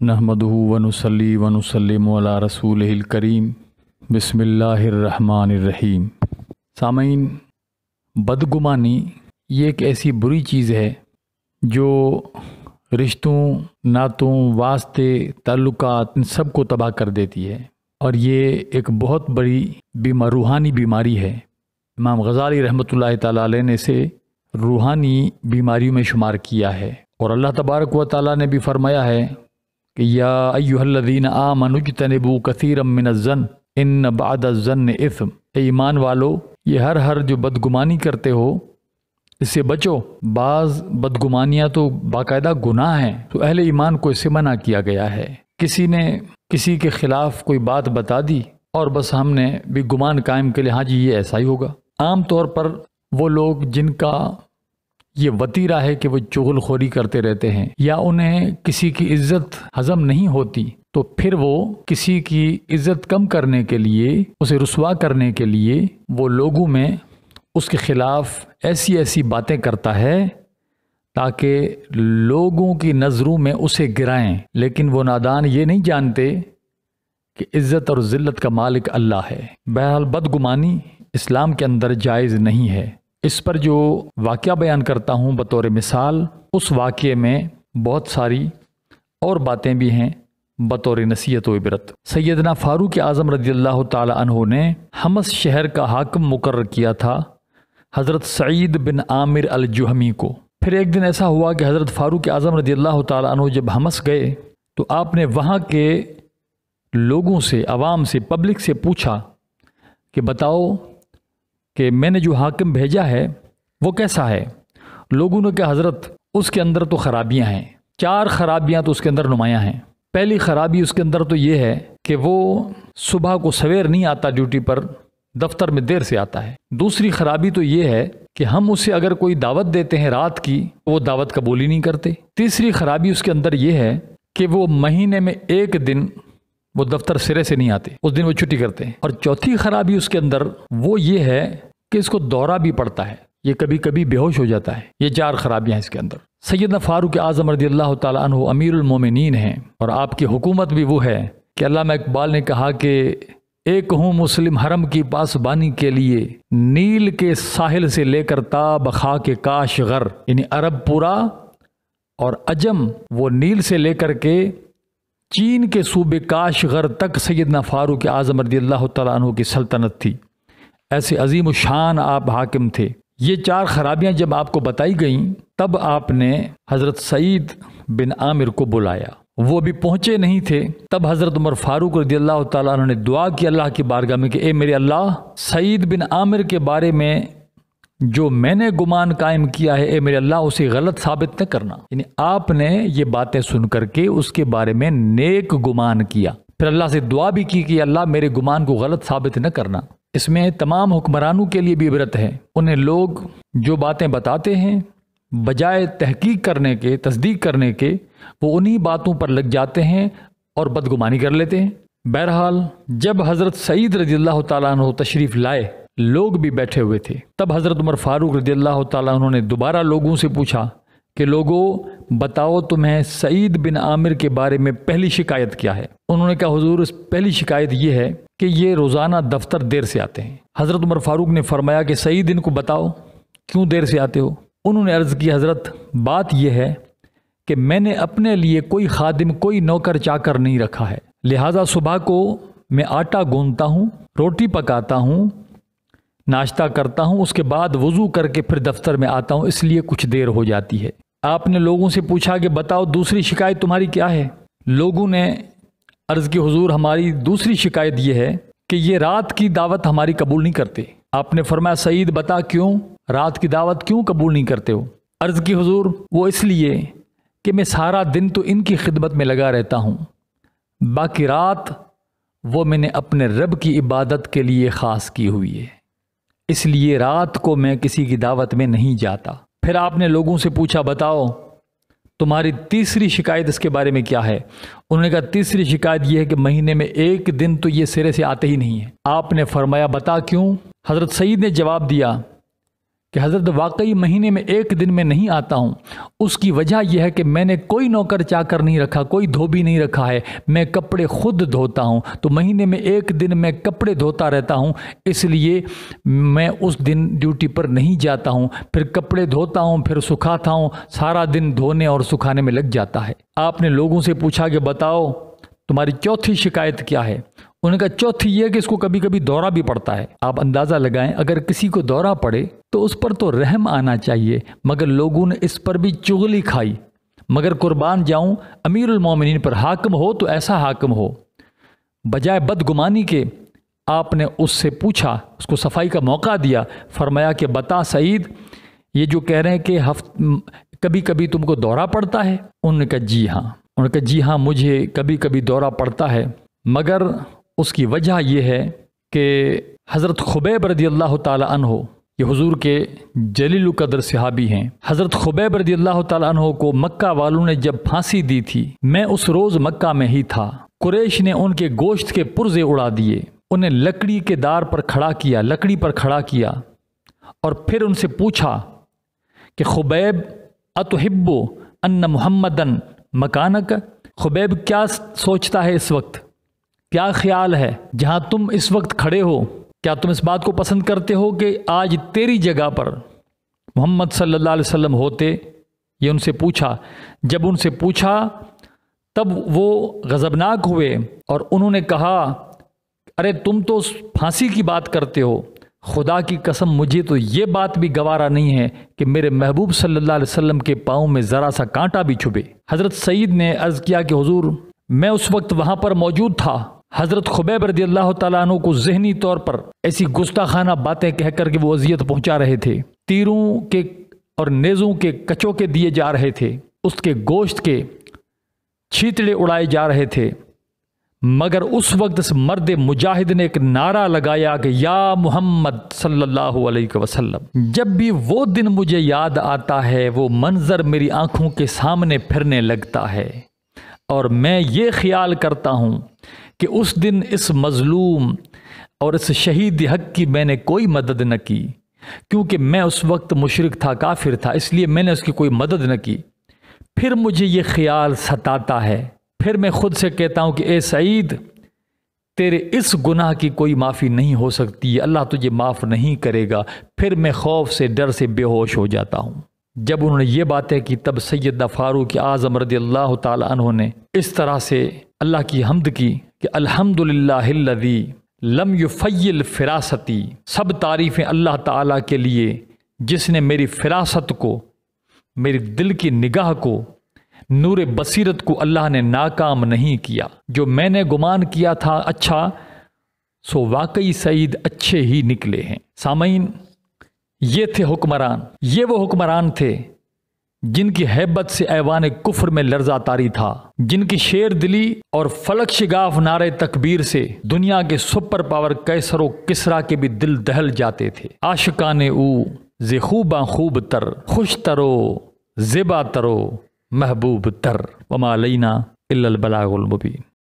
नहमदुहु व नुसल्ली व नुसल्लिमु अला रसूलिहिल करीम बिस्मिल्लाहिर रहमानिर रहीम। सामईन, बदगुमानी ये एक ऐसी बुरी चीज़ है जो रिश्तों, नातों, वास्ते, ताल्लुकात इन सब को तबाह कर देती है और ये एक बहुत बड़ी रूहानी बीमारी है। इमाम गज़ाली रहमतुल्लाहि तआला अलैह ने इसे रूहानी बीमारियों में शुमार किया है और अल्लाह तबारक व तआला ने भी फरमाया है कि या अय्युहल्लज़ीना आमनु इज्तनिबू कसीरम मिनज़्ज़न इन्न बअदज़्ज़न्नि इस्म। ईमान वालो, ये हर जो बदगुमानी करते हो इससे बचो। बाज़ बदगुमानियाँ तो बाकायदा गुनाह हैं, तो अहले ईमान को इससे मना किया गया है। किसी ने किसी के ख़िलाफ़ कोई बात बता दी और बस हमने भी गुमान कायम के लिए हाँ जी ये ऐसा ही होगा। आम तौर पर वो लोग जिनका ये वतीरा है कि वो चुगलखोरी करते रहते हैं या उन्हें किसी की इज्जत हजम नहीं होती, तो फिर वो किसी की इज्जत कम करने के लिए, उसे रुसवा करने के लिए वो लोगों में उसके ख़िलाफ़ ऐसी ऐसी बातें करता है ताकि लोगों की नज़रों में उसे गिराएं। लेकिन वो नादान ये नहीं जानते कि इज़्ज़त और ज़िल्लत का मालिक अल्लाह है। बहरहाल बदगुमानी इस्लाम के अंदर जायज़ नहीं है। इस पर जो वाक़या बयान करता हूँ बतौर मिसाल, उस वाक़े में बहुत सारी और बातें भी हैं बतौर नसीहत व इबरत। सैयदना फ़ारूक आज़म रज़ियल्लाहु ताला अन्हु ने हमस शहर का हाकिम मुकर्रर किया था हज़रत सईद बिन आमिर अल जुहमी को। फिर एक दिन ऐसा हुआ कि हज़रत फ़ारूक आज़म रज़ियल्लाहु ताला अन्हु जब हमस गए तो आपने वहाँ के लोगों से, अवाम से, पब्लिक से पूछा कि बताओ कि मैंने जो हाकिम भेजा है वो कैसा है। लोगों ने कहा हज़रत उसके अंदर तो ख़राबियाँ हैं, 4 ख़राबियाँ तो उसके अंदर नुमायाँ हैं। पहली ख़राबी उसके अंदर तो ये है कि वो सुबह को सवेर नहीं आता ड्यूटी पर, दफ्तर में देर से आता है। दूसरी ख़राबी तो ये है कि हम उसे अगर कोई दावत देते हैं रात की, वो दावत कबूल ही नहीं करते। तीसरी ख़राबी उसके अंदर ये है कि वो महीने में एक दिन वो दफ्तर सिरे से नहीं आते, उस दिन वो छुट्टी करते हैं। और चौथी ख़राबी उसके अंदर वो ये है कि इसको दौरा भी पड़ता है, ये कभी कभी बेहोश हो जाता है। ये 4 ख़राबियाँ हैं इसके अंदर। सैयदना फ़ारूक आज़म रज़ियल्लाहु ताला अन्हु अमीरुल मोमिनीन हैं और आपकी हुकूमत भी वो है कि अल्लामा इकबाल ने कहा कि एक हूँ मुस्लिम हरम की पासबानी के लिए, नील के साहिल से लेकर ता बखा के काशगर। यानी अरब पूरा और अजम, वो नील से लेकर के चीन के सूबे काशगर तक सैयदना फ़ारूक आज़म रज़ियल्लाहु ताला अन्हु की सल्तनत थी। ऐसे अजीम शान आप हाकिम थे। ये 4 ख़राबियाँ जब आपको बताई गईं तब आपने हज़रत सईद बिन आमिर को बुलाया। वो भी पहुँचे नहीं थे, तब हज़रत उमर फ़ारूक रज़ियल्लाहु ताला अन्हु ने दुआ की अल्लाह की बारगाह में कि ए मेरे अल्लाह, सईद बिन आमिर के बारे में जो मैंने गुमान कायम किया है, ए मेरे अल्लाह उसे गलत साबित न करना। यानी आपने ये बातें सुन करके उसके बारे में नेक गुमान किया। फिर अल्लाह से दुआ भी की कि अल्लाह मेरे गुमान को गलत साबित न करना। इसमें तमाम हुक्मरानों के लिए भी इबरत है। उन्हें लोग जो बातें बताते हैं बजाय तहकीक करने के, तस्दीक करने के, वो उन्हीं बातों पर लग जाते हैं और बदगुमानी कर लेते हैं। बहरहाल जब हज़रत सईद रज़ियल्लाहु ताला अन्हु तशरीफ़ लाए, लोग भी बैठे हुए थे, तब हज़रत उमर फ़ारूक रज़ियल्लाहु ताला अन्हु ने दोबारा लोगों से पूछा कि लोगों बताओ तुम्हें सईद बिन आमिर के बारे में पहली शिकायत क्या है। उन्होंने कहा हुजूर पहली शिकायत ये है कि ये रोज़ाना दफ्तर देर से आते हैं। हज़रत उमर फ़ारूक ने फरमाया कि सईद इनको बताओ क्यों देर से आते हो। उन्होंने अर्ज़ की हज़रत बात यह है कि मैंने अपने लिए कोई खादिम, कोई नौकर चाकर नहीं रखा है, लिहाजा सुबह को मैं आटा गूंदता हूँ, रोटी पकाता हूँ, नाश्ता करता हूँ, उसके बाद वज़ू करके फिर दफ्तर में आता हूँ, इसलिए कुछ देर हो जाती है। आपने लोगों से पूछा कि बताओ दूसरी शिकायत तुम्हारी क्या है। लोगों ने अर्ज़ की हुजूर हमारी दूसरी शिकायत ये है कि ये रात की दावत हमारी कबूल नहीं करते। आपने फरमाया सईद बता क्यों, रात की दावत क्यों कबूल नहीं करते हो। अर्ज़ की हुजूर वो इसलिए कि मैं सारा दिन तो इनकी खिदमत में लगा रहता हूँ, बाकी रात वो मैंने अपने रब की इबादत के लिए ख़ास की हुई है, इसलिए रात को मैं किसी की दावत में नहीं जाता। फिर आपने लोगों से पूछा बताओ तुम्हारी तीसरी शिकायत इसके बारे में क्या है। उन्होंने कहा तीसरी शिकायत यह है कि महीने में एक दिन तो ये सिरे से आते ही नहीं है। आपने फरमाया बता क्यों। हज़रत सईद ने जवाब दिया کہ حضرت واقعی مہینے میں ایک دن میں نہیں آتا ہوں، اس کی وجہ یہ ہے کہ میں نے کوئی نوکر چاکر نہیں رکھا، کوئی دھوبی نہیں رکھا ہے، میں کپڑے خود دھوتا ہوں، تو مہینے میں ایک دن میں کپڑے دھوتا رہتا ہوں، اس لیے میں اس دن ڈیوٹی پر نہیں جاتا ہوں، پھر کپڑے دھوتا ہوں، پھر سکھاتا ہوں، سارا دن دھونے اور سکھانے میں لگ جاتا ہے۔ آپ نے لوگوں سے پوچھا کہ بتاؤ تمہاری چوتھی شکایت کیا ہے؟ انہوں نے کہا چوتھی یہ کہ اس کو کبھی کبھی دورہ بھی پڑتا ہے۔ آپ اندازہ لگائیں اگر کسی کو دورہ پڑے تو اس پر تو رحم آنا چاہیے، مگر لوگوں نے اس پر بھی چغلی کھائی۔ مگر قربان جاؤں، امیر المومنین پر حاکم ہو تو ایسا حاکم ہو، بجائے بدگمانی کے آپ نے اس سے پوچھا، اس کو صفائی کا موقع دیا، فرمایا کہ بتا سعید، یہ جو کہہ رہے ہیں کہ کبھی کبھی تم کو دورہ پڑتا ہے؟ انہوں نے کہا جی ہاں۔ انہوں نے کہا جی ہاں مجھے کبھی کبھی دورہ پڑتا ہے، مگر اس کی وجہ یہ ہے کہ حضرت خبیب رضی اللہ تعالی عنہ، یہ حضور کے جلیل القدر صحابی ہیں، حضرت خبیب رضی اللہ تعالی عنہ کو مکہ والوں نے جب پھانسی دی تھی، میں اس روز مکہ میں ہی تھا۔ قریش نے ان کے گوشت کے پرزے اڑا دیے، انہیں لکڑی کے دار پر کھڑا کیا، لکڑی پر کھڑا کیا، اور پھر ان سے پوچھا کہ خبیب اتحب ان محمدن مکانک، خبیب کیا سوچتا ہے اس وقت، کیا خیال ہے جہاں تم اس وقت کھڑے ہو، کیا تم اس بات کو پسند کرتے ہو کہ آج تیری جگہ پر محمد صلی اللہ علیہ وسلم ہوتے؟ یہ ان سے پوچھا۔ جب ان سے پوچھا تب وہ غضبناک ہوئے اور انہوں نے کہا ارے تم تو پھانسی کی بات کرتے ہو، خدا کی قسم مجھے تو یہ بات بھی گوارا نہیں ہے کہ میرے محبوب صلی اللہ علیہ وسلم کے پاؤں میں ذرا سا کانٹا بھی چھبے۔ حضرت سعید نے عرض کیا کہ حضور میں اس وقت وہاں پر موجود تھا، حضرت خبیب رضی اللہ تعالیٰ عنہ کو ذہنی طور پر ایسی گستاخانہ باتیں کہہ کر کے وہ اذیت پہنچا رہے تھے، تیروں کے اور نیزوں کے کچوکے دیے جا رہے تھے، اس کے گوشت کے چھیتڑے اڑائے جا رہے تھے، مگر اس وقت اس مرد مجاہد نے ایک نعرہ لگایا کہ یا محمد صلی اللہ علیہ وسلم۔ جب بھی وہ دن مجھے یاد آتا ہے وہ منظر میری آنکھوں کے سامنے پھرنے لگتا ہے، اور میں یہ خیال کرتا ہوں کہ اس دن اس مظلوم اور اس شہید حق کی میں نے کوئی مدد نہ کی، کیونکہ میں اس وقت مشرک تھا، کافر تھا، اس لیے میں نے اس کی کوئی مدد نہ کی۔ پھر مجھے یہ خیال ستاتا ہے، پھر میں خود سے کہتا ہوں کہ اے سعید تیرے اس گناہ کی کوئی معافی نہیں ہو سکتی، اللہ تجھے معاف نہیں کرے گا۔ پھر میں خوف سے ڈر سے بے ہوش ہو جاتا ہوں۔ جب انہوں نے یہ باتیں کی تب سیدنا فاروق اعظم رضی اللہ تعالی عنہ نے اس طرح سے اللہ کی حمد کی کہ الحمدللہ الذی لم یفیل فراستی، سب تعریفیں اللہ تعالیٰ کے لیے جس نے میری فراست کو، میری دل کی نگاہ کو، نور بصیرت کو اللہ نے ناکام نہیں کیا۔ جو میں نے گمان کیا تھا اچھا، سو واقعی سعید اچھے ہی نکلے ہیں۔ سامعین، یہ تھے حکمران، یہ وہ حکمران تھے جن کی ہیبت سے ایوان کفر میں لرزہ طاری تھا، جن کی شیر دلی اور فلک شگاف نعرے تکبیر سے دنیا کے سپر پاور قیصر و کسریٰ کے بھی دل دہل جاتے تھے۔ عاشقان او ز خوباں خوب تر، خوش ترو زیبا ترو محبوب تر، وما علینا الا البلاغ المبین۔